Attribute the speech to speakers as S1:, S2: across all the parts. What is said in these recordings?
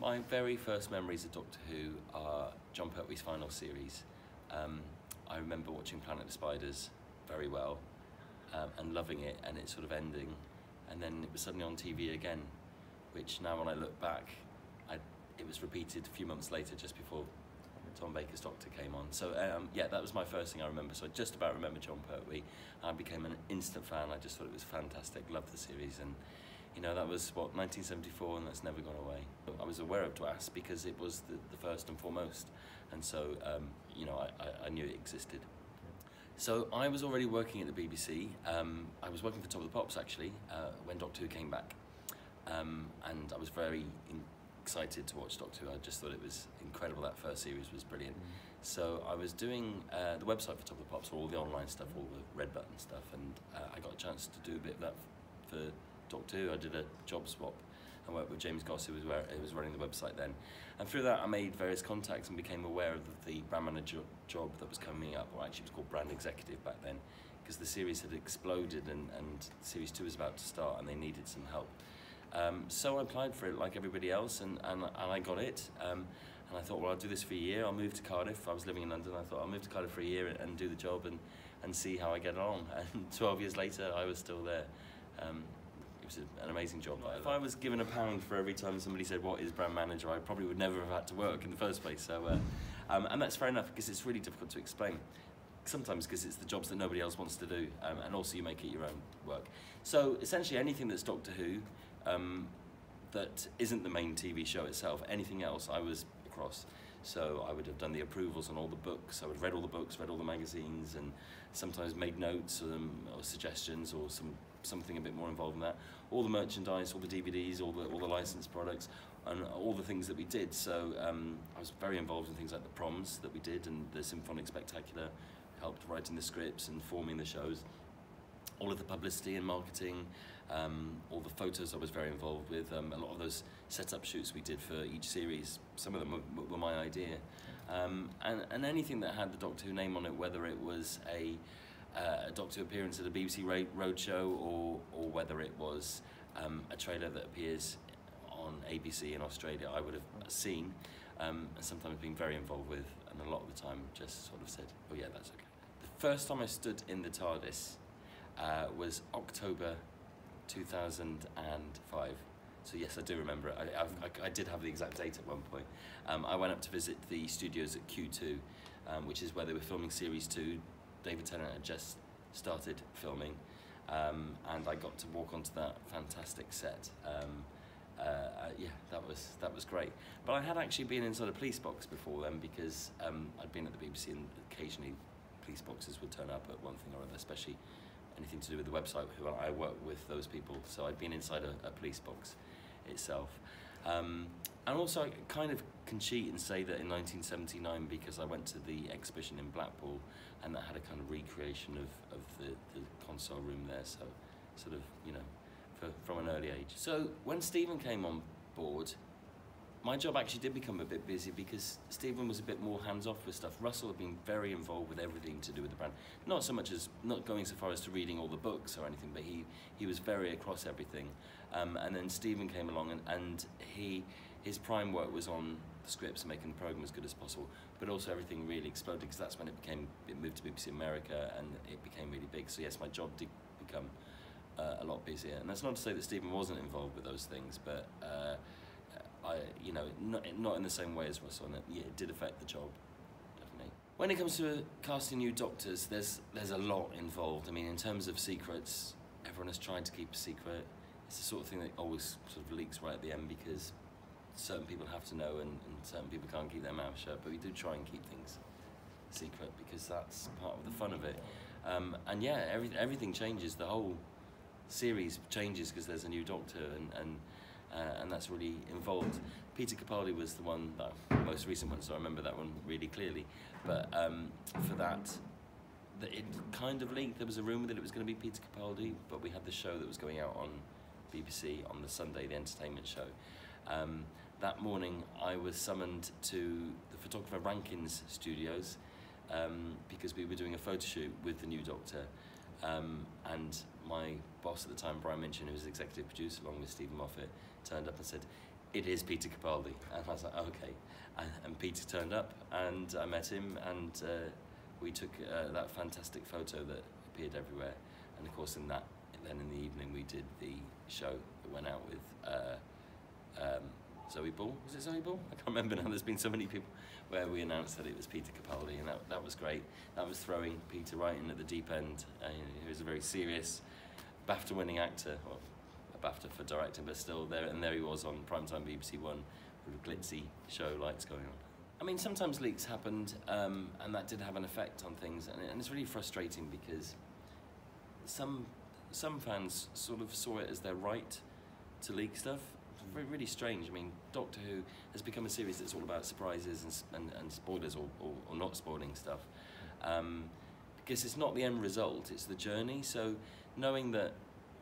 S1: My very first memories of Doctor Who are John Pertwee's final series. I remember watching Planet of the Spiders very well and loving it, and it sort of ending, and then it was suddenly on TV again, which now when I look back, it was repeated a few months later, just before Tom Baker's Doctor came on. So yeah, that was my first thing I remember. So I just about remember John Pertwee. I became an instant fan. I just thought it was fantastic, loved the series, and you know, that was what, 1974, and that's never gone away. I was aware of DWAS because it was the first and foremost, and so you know, I knew it existed. So I was already working at the BBC. I was working for Top of the Pops actually when Doctor Who came back, and I was very excited to watch Doctor Who. I just thought it was incredible. That first series was brilliant. So I was doing the website for Top of the Pops, all the online stuff, all the red button stuff, and I got a chance to do a bit of that for Doctor Who. I did a job swap and worked with James Goss, who was running the website then. And through that I made various contacts and became aware of the brand manager job that was coming up, or actually it was called brand executive back then, because the series had exploded and series 2 was about to start and they needed some help. So I applied for it like everybody else, and I got it. And I thought, well, I'll do this for a year. I'll move to Cardiff. I was living in London. I thought I'll move to Cardiff for a year and do the job and see how I get along. And 12 years later, I was still there. It was an amazing job. If I was given £1 for every time somebody said, what is brand manager, I probably would never have had to work in the first place. So, and that's fair enough, because it's really difficult to explain. Sometimes because it's the jobs that nobody else wants to do, and also you make it your own work. So essentially anything that's Doctor Who, that isn't the main TV show itself, anything else I was across. So I would have done the approvals on all the books. I would have read all the books, read all the magazines, and sometimes made notes or suggestions, or something a bit more involved in that. All the merchandise, all the DVDs, all the licensed products, and all the things that we did. So I was very involved in things like the proms that we did and the Symphonic Spectacular, helped writing the scripts and forming the shows. All of the publicity and marketing, all the photos I was very involved with, a lot of those setup shoots we did for each series, some of them were my idea. And anything that had the Doctor Who name on it, whether it was a Doctor Who appearance at a BBC Roadshow, or whether it was a trailer that appears on ABC in Australia, I would have seen, and sometimes been very involved with, and a lot of the time just sort of said, oh yeah, that's okay. The first time I stood in the TARDIS was October 2005. So yes, I do remember it. I did have the exact date at one point. I went up to visit the studios at Q2, which is where they were filming Series 2. David Tennant had just started filming, and I got to walk onto that fantastic set. Yeah, that was great. But I had actually been inside a police box before then, because I'd been at the BBC and occasionally police boxes would turn up at one thing or other, especially anything to do with the website. I work with those people, so I'd been inside a police box itself. And also I kind of can cheat and say that in 1979, because I went to the exhibition in Blackpool, and that had a kind of recreation of the console room there, so sort of, you know, from an early age. So when Stephen came on board, my job actually did become a bit busy, because Stephen was a bit more hands-off with stuff. Russell had been very involved with everything to do with the brand. Not so much as, not going so far as to reading all the books or anything, but he was very across everything. And then Stephen came along, and his prime work was on the scripts and making the programme as good as possible, but also everything really exploded, because that's when it moved to BBC America and it became really big. So yes, my job did become a lot busier. And that's not to say that Stephen wasn't involved with those things, but you know, not in the same way as Russell, and yeah, it did affect the job, definitely. When it comes to casting new doctors, there's a lot involved. I mean, in terms of secrets, everyone has tried to keep a secret. It's the sort of thing that always sort of leaks right at the end, because certain people have to know, and certain people can't keep their mouth shut, but we do try and keep things secret, because that's part of the fun of it. And yeah, everything changes. The whole series changes because there's a new doctor, and that's really involved. Peter Capaldi was the one, the most recent one, so I remember that one really clearly. But for that, it kind of leaked. There was a rumour that it was going to be Peter Capaldi, but we had the show that was going out on BBC on the Sunday, the entertainment show. That morning, I was summoned to the photographer Rankin's studios, because we were doing a photo shoot with the new Doctor. And my boss at the time, Brian Minchin, who was executive producer along with Stephen Moffat, turned up and said, it is Peter Capaldi. And I was like, okay. And Peter turned up, and I met him, and we took that fantastic photo that appeared everywhere. And of course, then in the evening, we did the show that went out with Zoe Ball. Was it Zoe Ball? I can't remember now. There's been so many people where we announced that it was Peter Capaldi, and that was great. That was throwing Peter right in at the deep end. He was a very serious BAFTA-winning actor, well, a BAFTA for directing, but still there. And there he was on primetime BBC One with a glitzy show, lights going on. I mean, sometimes leaks happened, and that did have an effect on things, and it's really frustrating because some fans sort of saw it as their right to leak stuff. It's really strange. I mean, Doctor Who has become a series that's all about surprises and spoilers or not spoiling stuff, because it's not the end result, it's the journey. So knowing that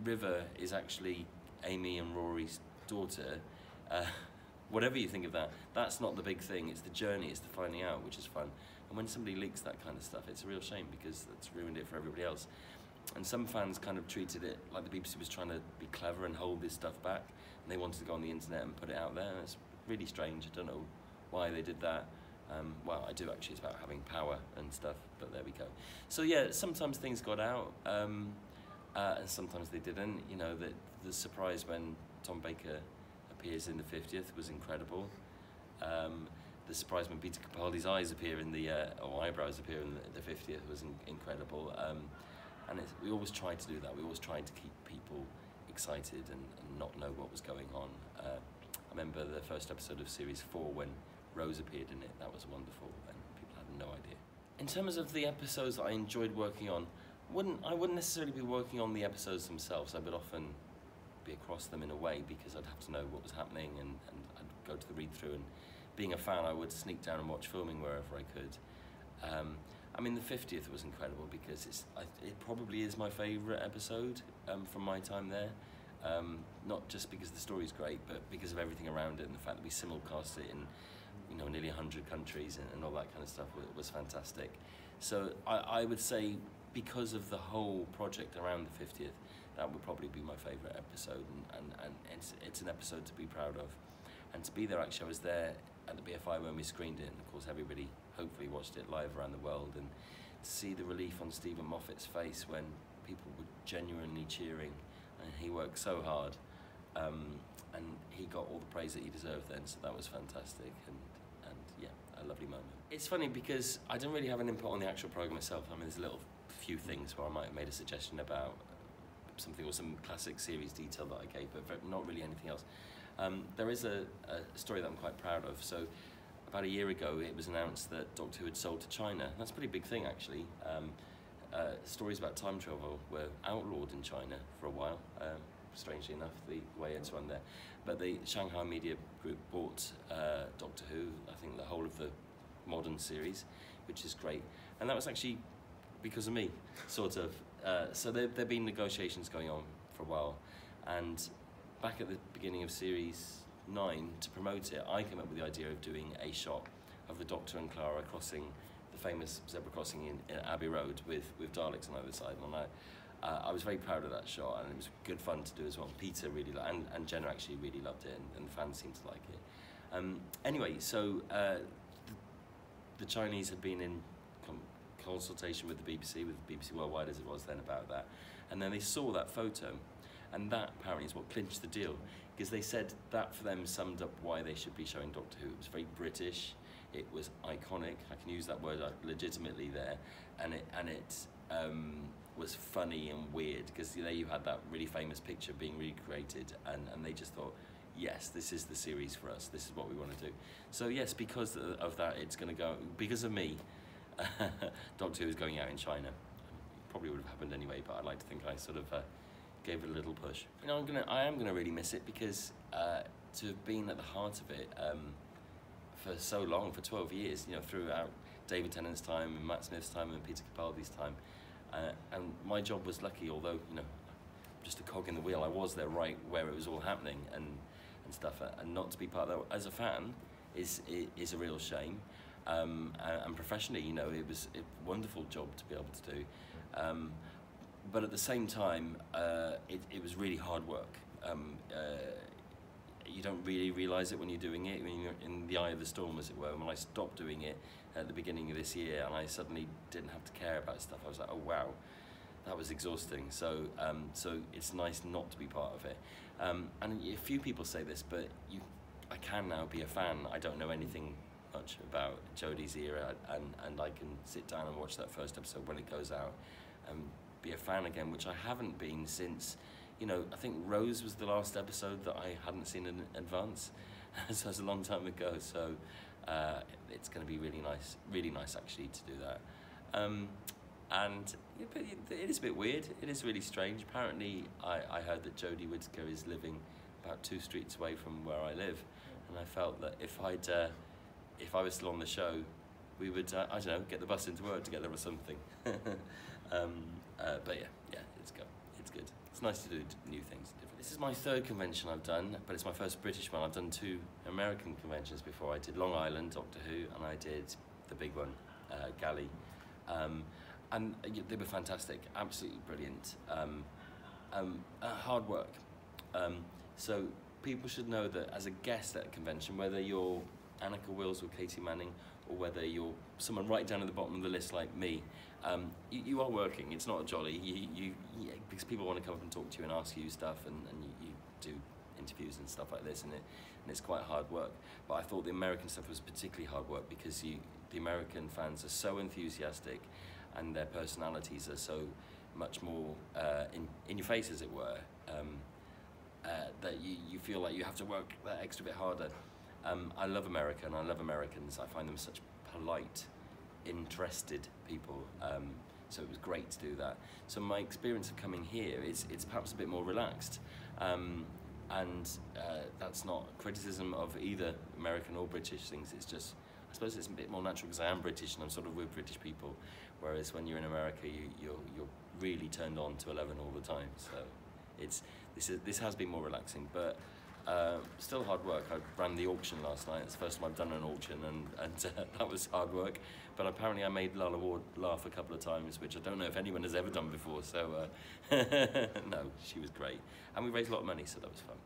S1: River is actually Amy and Rory's daughter, whatever you think of that, that's not the big thing. It's the journey, it's the finding out, which is fun. And when somebody leaks that kind of stuff, it's a real shame because that's ruined it for everybody else. And some fans kind of treated it like the BBC was trying to be clever and hold this stuff back, and they wanted to go on the internet and put it out there. And it's really strange. I don't know why they did that. Well, I do actually. It's about having power and stuff, but there we go. So yeah, sometimes things got out, and sometimes they didn't. You know, the surprise when Tom Baker appears in the 50th was incredible. The surprise when Peter Capaldi's eyes appear in the or eyebrows appear in the 50th was incredible. And we always tried to do that. We always tried to keep people excited and not know what was going on. I remember the first episode of Series 4 when Rose appeared in it. That was wonderful, and people had no idea. In terms of the episodes that I enjoyed working on, I wouldn't necessarily be working on the episodes themselves. I would often be across them in a way because I'd have to know what was happening, and I'd go to the read-through, and being a fan, I would sneak down and watch filming wherever I could. I mean, the 50th was incredible because it probably is my favourite episode from my time there. Not just because the story's great, but because of everything around it and the fact that we simulcast it in nearly 100 countries and all that kind of stuff was fantastic. So I would say because of the whole project around the 50th, that would probably be my favourite episode, and it's an episode to be proud of. And to be there, actually, I was there at the BFI when we screened it, and of course everybody hopefully watched it live around the world, and to see the relief on Stephen Moffat's face when people were genuinely cheering, and he worked so hard, and he got all the praise that he deserved then, so that was fantastic, and yeah, a lovely moment. It's funny because I don't really have an input on the actual programme itself. I mean, there's a few things where I might have made a suggestion about something or some classic series detail that I gave, but not really anything else. There is a story that I'm quite proud of. So about a year ago, it was announced that Doctor Who had sold to China. That's a pretty big thing, actually. Stories about time travel were outlawed in China for a while, strangely enough, the way it's run there. But the Shanghai Media Group bought Doctor Who, I think the whole of the modern series, which is great. And that was actually because of me, sort of. So there have been negotiations going on for a while, and back at the beginning of Series 9, to promote it, I came up with the idea of doing a shot of the Doctor and Clara crossing the famous zebra crossing in Abbey Road with Daleks on either side, and I was very proud of that shot, and it was good fun to do as well. Peter really and Jenna actually really loved it, and the fans seemed to like it. Anyway, so the Chinese had been in consultation with the BBC Worldwide as it was then about that, and then they saw that photo, and that apparently is what clinched the deal, because they said that for them summed up why they should be showing Doctor Who. It was very British, it was iconic, I can use that word legitimately there, and it was funny and weird, because there you had that really famous picture being recreated, and they just thought, yes, this is the series for us, this is what we want to do. So yes, because of that, it's going to go, because of me, Doctor Who is going out in China. Probably would have happened anyway, but I'd like to think I sort of gave it a little push. I am gonna really miss it, because to have been at the heart of it for so long, for 12 years, throughout David Tennant's time, and Matt Smith's time, and Peter Capaldi's time, and my job was lucky, although just a cog in the wheel. I was there right where it was all happening and stuff, and not to be part of that as a fan is a real shame. And professionally, it was a wonderful job to be able to do. But at the same time, it was really hard work. you don't really realise it when you're doing it, when you're in the eye of the storm, as it were. When I stopped doing it at the beginning of this year, and I suddenly didn't have to care about stuff, I was like, oh wow, that was exhausting. So so it's nice not to be part of it. And a few people say this, but I can now be a fan. I don't know anything much about Jodie's era, and I can sit down and watch that first episode when it goes out and be a fan again, which I haven't been since, you know, I think Rose was the last episode that I hadn't seen in advance. So it's a long time ago, so it's going to be really nice actually to do that. And it is a bit weird, it is really strange. Apparently I heard that Jodie Whittaker is living about 2 streets away from where I live, and I felt that if I was still on the show, we would, I don't know, get the bus into work together or something. But yeah, it's good. It's nice to do new things. This is my 3rd convention I've done, but it's my first British one. I've done 2 American conventions before. I did Long Island, Doctor Who, and I did the big one, Galley. And they were fantastic, absolutely brilliant. Hard work. So people should know that as a guest at a convention, whether you're Annika Wills or Katie Manning, or whether you're someone right down at the bottom of the list like me, you are working. It's not a jolly. Because people want to come up and talk to you and ask you stuff, and you do interviews and stuff like this, and it's quite hard work. But I thought the American stuff was particularly hard work because the American fans are so enthusiastic, and their personalities are so much more in your face, as it were, that you feel like you have to work that extra bit harder. I love America, and I love Americans. I find them such polite, interested people. So it was great to do that. So my experience of coming here it's perhaps a bit more relaxed, and that's not criticism of either American or British things. It's just, I suppose it's a bit more natural because I am British and I'm sort of with British people. Whereas when you're in America, you're really turned on to 11 all the time. So this has been more relaxing, but still hard work. I ran the auction last night. It's the first time I've done an auction, and that was hard work. But apparently I made Lala Ward laugh a couple of times, which I don't know if anyone has ever done before. So no, she was great, and we raised a lot of money, so that was fun.